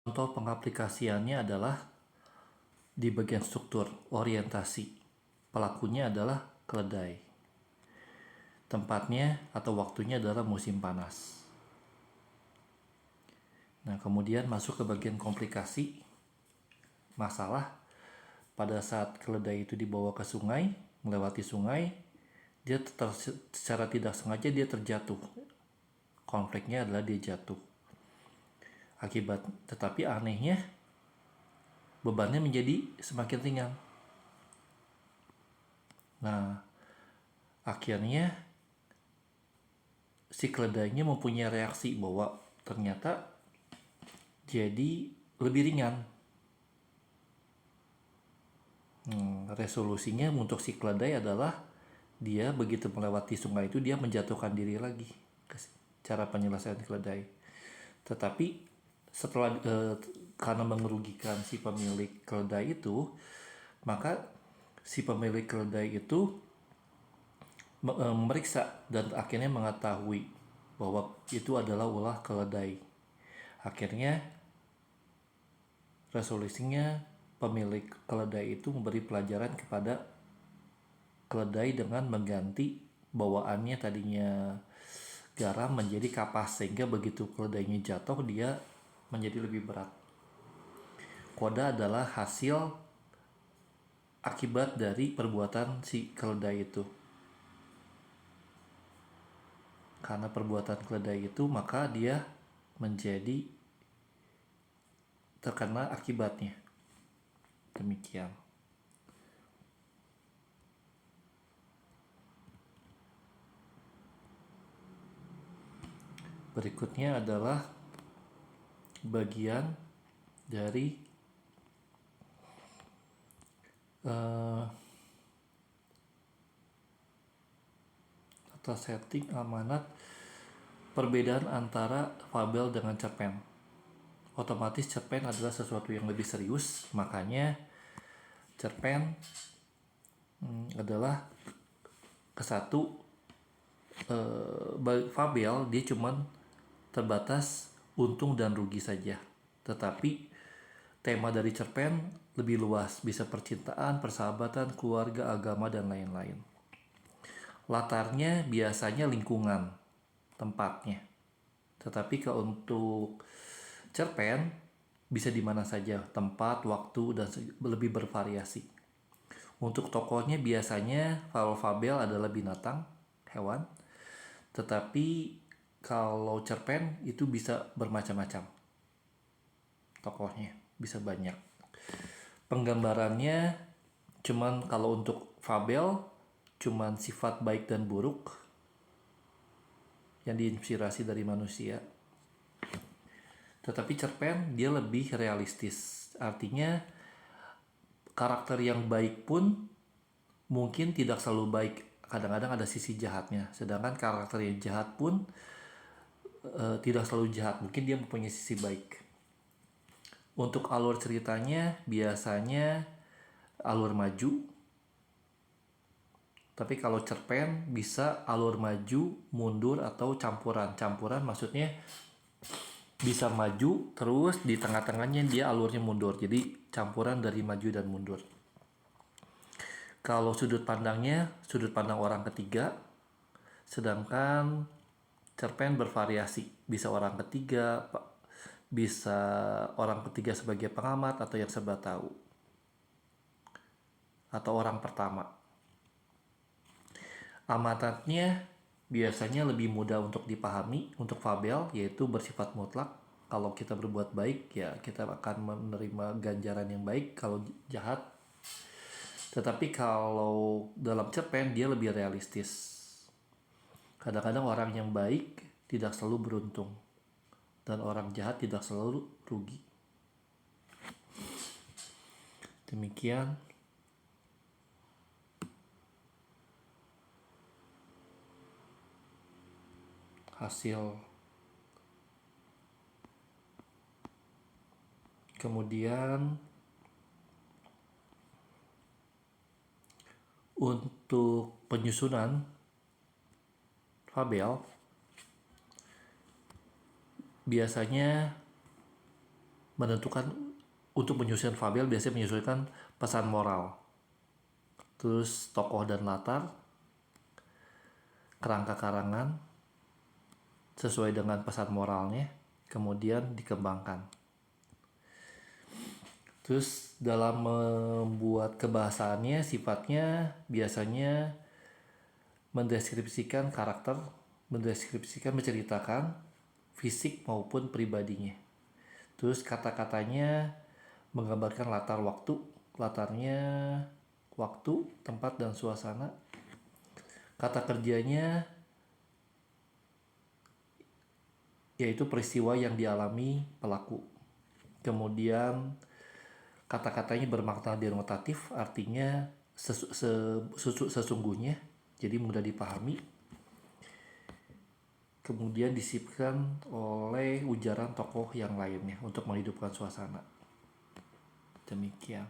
Contoh pengaplikasiannya adalah di bagian struktur orientasi. Pelakunya adalah keledai. Tempatnya atau waktunya adalah musim panas. Nah, kemudian masuk ke bagian komplikasi. Masalah pada saat keledai itu dibawa ke sungai, melewati sungai, dia secara tidak sengaja dia terjatuh. Konfliknya adalah dia jatuh. Tetapi anehnya bebannya menjadi semakin ringan. Nah, akhirnya si keledainya mempunyai reaksi bahwa ternyata jadi lebih ringan. Resolusinya untuk si keledai adalah dia begitu melewati sungai itu dia menjatuhkan diri lagi. Cara penyelesaian keledai. Tetapi setelah karena mengerugikan si pemilik keledai itu, maka si pemilik keledai itu memeriksa dan akhirnya mengetahui bahwa itu adalah ulah keledai. Akhirnya resolusinya pemilik keledai itu memberi pelajaran kepada keledai dengan mengganti bawaannya tadinya garam menjadi kapas, sehingga begitu keledainya jatuh dia menjadi lebih berat. Koda adalah hasil akibat dari perbuatan si keledai itu. Karena perbuatan keledai itu, maka dia menjadi terkena akibatnya. Demikian. Berikutnya adalah bagian dari atau setting amanat perbedaan antara fabel dengan cerpen. Otomatis cerpen adalah sesuatu yang lebih serius, makanya cerpen adalah kesatu. Fabel dia cuman terbatas untung dan rugi saja, tetapi tema dari cerpen lebih luas, bisa percintaan, persahabatan, keluarga, agama, dan lain-lain. Latarnya biasanya lingkungan, tempatnya. Tetapi kalau untuk cerpen bisa di mana saja, tempat, waktu, dan lebih bervariasi. Untuk tokohnya biasanya fabel adalah binatang, hewan. Tetapi kalau cerpen itu bisa bermacam-macam. Tokohnya bisa banyak. Penggambarannya cuman kalau untuk fabel cuman sifat baik dan buruk yang diinspirasi dari manusia. Tetapi cerpen dia lebih realistis. Artinya karakter yang baik pun mungkin tidak selalu baik. Kadang-kadang ada sisi jahatnya. Sedangkan karakter yang jahat pun tidak selalu jahat. Mungkin dia mempunyai sisi baik. Untuk alur ceritanya biasanya alur maju. Tapi kalau cerpen bisa alur maju, mundur, atau campuran. Campuran maksudnya bisa maju terus di tengah-tengahnya dia alurnya mundur. Jadi campuran dari maju dan mundur. Kalau sudut pandangnya sudut pandang orang ketiga, sedangkan cerpen bervariasi, bisa orang ketiga, bisa orang ketiga sebagai pengamat atau yang serba tahu, atau orang pertama. Amatannya biasanya lebih mudah untuk dipahami untuk fabel, yaitu bersifat mutlak. Kalau kita berbuat baik ya kita akan menerima ganjaran yang baik, kalau jahat. Tetapi kalau dalam cerpen dia lebih realistis. Kadang-kadang orang yang baik tidak selalu beruntung, dan orang jahat tidak selalu rugi. Demikian hasil. Kemudian untuk penyusunan fabel biasanya menentukan untuk menyusun fabel biasanya menyusulkan pesan moral, terus tokoh dan latar, kerangka karangan sesuai dengan pesan moralnya, kemudian dikembangkan. Terus dalam membuat kebahasaannya sifatnya biasanya mendeskripsikan karakter, menceritakan fisik maupun pribadinya. Terus kata-katanya menggambarkan latarnya waktu, tempat dan suasana. Kata kerjanya yaitu peristiwa yang dialami pelaku. Kemudian kata-katanya bermakna denotatif, artinya sesungguhnya, jadi mudah dipahami. Kemudian disipkan oleh ujaran tokoh yang lainnya untuk menghidupkan suasana. Demikian.